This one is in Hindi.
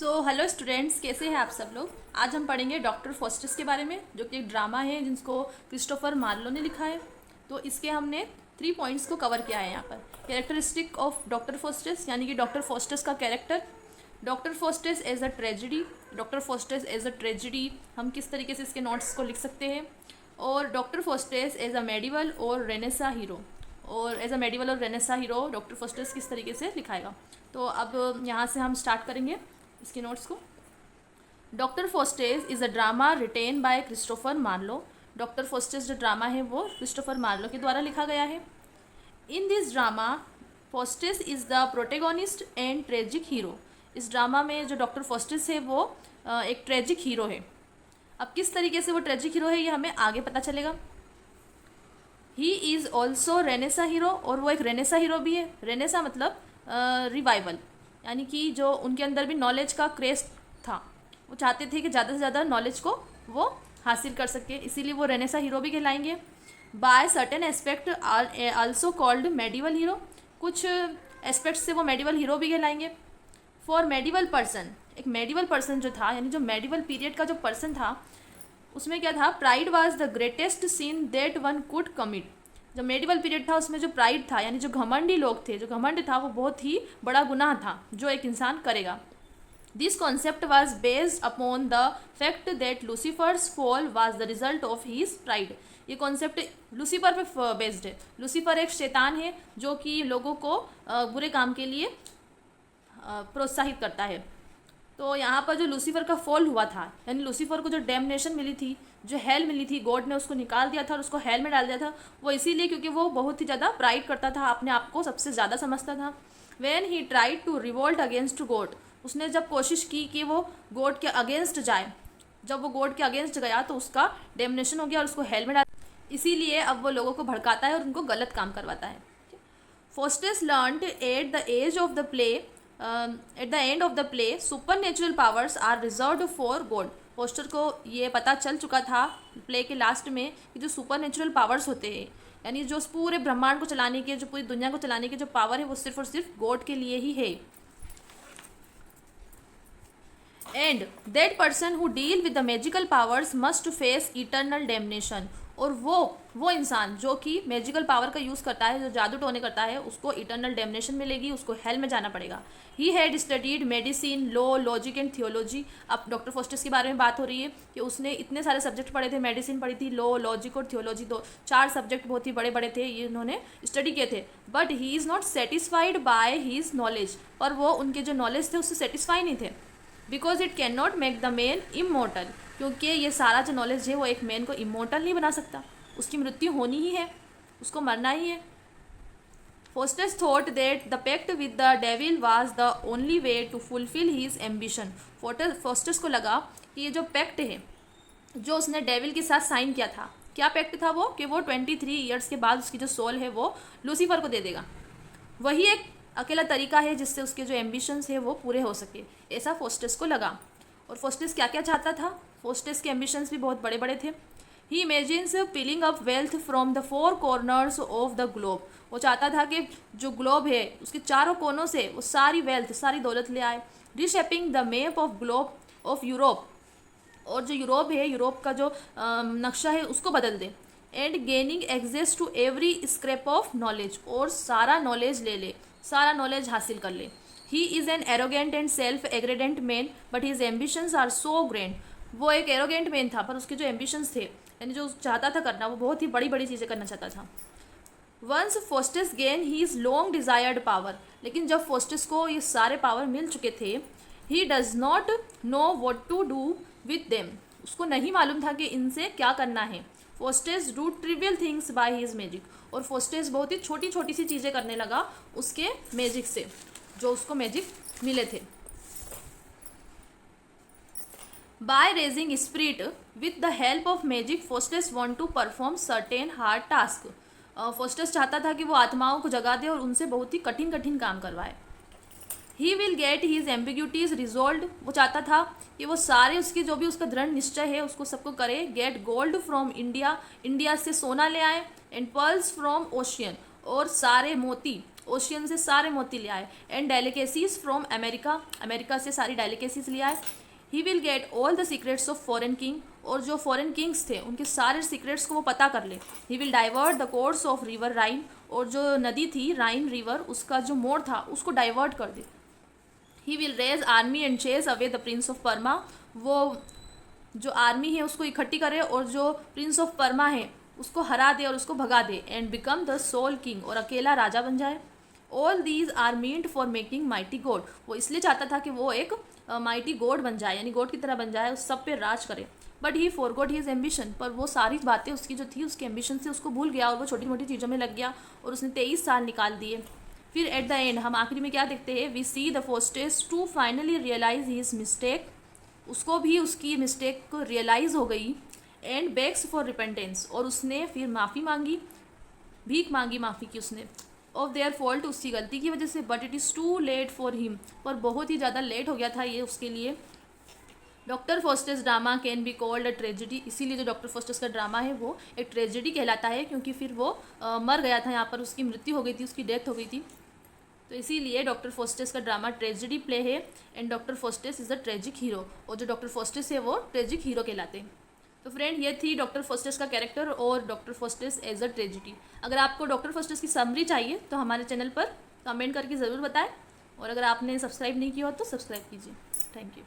हेलो स्टूडेंट्स, कैसे हैं आप सब लोग। आज हम पढ़ेंगे डॉक्टर फॉस्टस के बारे में, जो कि एक ड्रामा है जिसको क्रिस्टोफर मार्लो ने लिखा है। तो इसके हमने 3 पॉइंट्स को कवर किया है यहाँ पर। कैरेक्टरिस्टिक ऑफ डॉक्टर फॉस्टस, यानी कि डॉक्टर फॉस्टस का character, doctor Faustus as a tragedy, doctor Faustus as a tragedy हम किस तरीके से इसके नोट्स को लिख सकते हैं, और doctor Faustus as a medieval और रेनेसा हीरो, और एज अ मेडिवल और रेनेसा हीरो डॉक्टर फॉस्टस किस तरीके से लिखाएगा। तो अब यहाँ से हम स्टार्ट करेंगे इसके नोट्स को। Doctor Faustus is a drama written by Christopher Marlowe. Doctor Faustus जो ड्रामा है वो क्रिस्टोफर मार्लो के द्वारा लिखा गया है। In this drama Faustus is the protagonist and tragic hero. इस ड्रामा में जो डॉक्टर फॉस्टेस है वो एक ट्रेजिक हीरो है। अब किस तरीके से वो ट्रेजिक हीरो है ये हमें आगे पता चलेगा। He is also Renaissance hero, और वो एक रेनेसा हीरो भी है। रेनेसा मतलब रिवाइवल, यानी कि जो उनके अंदर भी नॉलेज का क्रेज था, वो चाहते थे कि ज़्यादा से ज़्यादा नॉलेज को वो हासिल कर सके, इसीलिए वो रेनेसा हीरो भी कहलाएंगे। By certain aspect also called medieval hero, कुछ एस्पेक्ट से वो मेडिवल हीरो भी कहलाएंगे। फॉर मेडिवल पर्सन, एक मेडिवल पर्सन जो था, यानी जो मेडिवल पीरियड का जो पर्सन था, उसमें क्या था, pride was the greatest seen that one could commit. जो मेडिवल पीरियड था उसमें जो प्राइड था, यानी जो घमंडी लोग थे, जो घमंड था, वो बहुत ही बड़ा गुनाह था जो एक इंसान करेगा। This concept was based upon the fact that Lucifer's fall was the result of his pride. ये कॉन्सेप्ट लूसीफर पे बेस्ड है। लूसीफर एक शैतान है जो कि लोगों को बुरे काम के लिए प्रोत्साहित करता है। तो यहाँ पर जो लूसीफर का फॉल हुआ था, यानी लूसीफर को जो डैमनेशन मिली थी, जो हेल मिली थी, गॉड ने उसको निकाल दिया था और उसको हेल में डाल दिया था, वो इसीलिए क्योंकि वो बहुत ही ज़्यादा प्राइड करता था, अपने आप को सबसे ज़्यादा समझता था। When he tried to revolt against God, उसने जब कोशिश की कि वो गॉड के अगेंस्ट जाए, जब वो गॉड के अगेंस्ट गया तो उसका डैमनेशन हो गया और उसको हेल में डाल, इसीलिए अब वो लोगों को भड़काता है और उनको गलत काम करवाता है। Faustus learned at the age of the play at the end of the play supernatural powers are reserved for God. Faustus को ये पता चल चुका था प्ले के लास्ट में कि जो सुपर नेचुरल पावर्स होते हैं, यानी जो पूरे ब्रह्मांड को चलाने के, जो पूरी दुनिया को चलाने के जो पावर है, वो सिर्फ और सिर्फ गॉड के लिए ही है। And that person who deal with the magical powers must face eternal damnation, और वो इंसान जो कि मैजिकल पावर का यूज़ करता है, जो जादू टोने करता है, उसको इटर्नल डैमनेशन मिलेगी, उसको हेल में जाना पड़ेगा। He had studied medicine, law, logic and theology. अब डॉक्टर फॉस्टेस के बारे में बात हो रही है कि उसने इतने सारे सब्जेक्ट पढ़े थे, मेडिसिन पढ़ी थी, लॉ, लॉजिक और थियोलॉजी, 4 सब्जेक्ट बहुत ही बड़े बड़े थे, ये उन्होंने स्टडी किए थे। But he is not satisfied by his knowledge, पर वो उनके जो नॉलेज थे उससे सेटिस्फाई नहीं थे। Because it can not make the man immortal, क्योंकि ये सारा जो नॉलेज है वो एक मैन को इमोर्टल नहीं बना सकता, उसकी मृत्यु होनी ही है, उसको मरना ही है। Faustus thought that the pact with the devil was the only way to fulfil his ambition. Faustus को लगा कि ये जो पैक्ट है जो उसने डेविल के साथ साइन किया था, क्या पैक्ट था वो, कि वो 23 ईयर्स के बाद उसकी जो सोल है वो लूसीफर को दे देगा। वही एक अकेला तरीका है जिससे उसके जो एम्बिशंस है वो पूरे हो सके, ऐसा फॉस्टेस को लगा। और फॉस्टेस क्या क्या चाहता था, फॉस्टेस के एम्बिशंस भी बहुत बड़े बड़े थे। He imagines piling up wealth from the 4 corners of the globe. वो चाहता था कि जो ग्लोब है उसके चारों कोनों से वो सारी वेल्थ, सारी दौलत ले आए। Reshaping the map of globe of Europe, और जो यूरोप है, यूरोप का जो नक्शा है उसको बदल दे। And gaining access to every scrap of knowledge, और सारा नॉलेज ले ले, सारा नॉलेज हासिल कर ले। He is an arrogant and self aggrandising man but his ambitions are so grand. वो एक एरोगेंट मैन था, पर उसके जो एम्बिशंस थे, यानी जो चाहता था करना, वो बहुत ही बड़ी बड़ी चीज़ें करना चाहता था। Once Faustus gain his long desired power, लेकिन जब फोस्टेस को ये सारे पावर मिल चुके थे, he does not know what to do with them. उसको नहीं मालूम था कि इनसे क्या करना है। Faustus do trivial things by his magic, और फोस्टेस बहुत ही छोटी छोटी सी चीज़ें करने लगा उसके मैजिक से, जो उसको मैजिक मिले थे। By raising spirit with the help of magic Faustus want to perform certain hard task. Faustus चाहता था कि वो आत्माओं को जगा दे और उनसे बहुत ही कठिन कठिन काम करवाए। He will get his ambiguities resolve, वो चाहता था कि वो सारे उसके जो भी उसका दृढ़ निश्चय है उसको सबको करे। Get gold from India, India से सोना ले आए। एंड पर्ल्स फ्रॉम ओशियन, और सारे मोती ओशियन से सारे मोती ले आए, and delicacies from America, America से सारी डेलिकेसीज ले आए। ही will get all the secrets of foreign king, और जो फॉरेन किंग्स थे उनके सारे सीक्रेट्स को वो पता कर ले। He will divert the course of river Rhine, और जो नदी थी राइन रिवर उसका जो मोड़ था उसको डाइवर्ट कर दे। He will raise army and chase away the prince of Parma, वो जो आर्मी है उसको इकट्ठी करे और जो प्रिंस ऑफ परमा है उसको हरा दे और उसको भगा दे, and become the sole king, और अकेला राजा बन जाए। All these are meant for making mighty god, वो इसलिए चाहता था कि वो एक माइटी गॉड बन जाए, यानी गॉड की तरह बन जाए, उस सब पे राज करे। But he forgot his ambition, पर वो सारी बातें उसकी जो थी उसके एम्बिशन से उसको भूल गया और वो छोटी मोटी चीज़ों में लग गया और उसने 23 साल निकाल दिए। फिर एट द एंड हम आखिरी में क्या देखते हैं, we see the Faustus to finally realise his mistake, उसको भी उसकी मिस्टेक को रियलाइज़ हो गई, एंड बेग्स फॉर रिपेंटेंस, और उसने फिर माफ़ी मांगी, भीख मांगी माफ़ी की उसने, ऑफ देयर फॉल्ट, उसकी गलती की वजह से। But it is too late for him, पर बहुत ही ज़्यादा लेट हो गया था ये उसके लिए। Doctor fosters drama can be called a tragedy, इसीलिए जो डॉक्टर फॉस्टर्स का ड्रामा है वो एक ट्रेजिडी कहलाता है, क्योंकि फिर वो मर गया था, यहाँ पर उसकी मृत्यु हो गई थी, उसकी डेथ हो गई थी, तो इसीलिए डॉक्टर फॉस्टर्स का ड्रामा ट्रेजिडी प्ले है, and doctor fosters is a tragic hero, और जो डॉक्टर फॉस्टर्स है वो ट्रेजिक हीरो कहलाते हैं। तो फ्रेंड ये थी डॉक्टर फॉस्टर्स का कैरेक्टर और doctor Faustus as a tragedy. अगर आपको डॉक्टर फॉस्टर्स की समरी चाहिए तो हमारे चैनल पर कमेंट करके ज़रूर बताएं, और अगर आपने सब्सक्राइब नहीं किया हो तो सब्सक्राइब कीजिए। Thank you.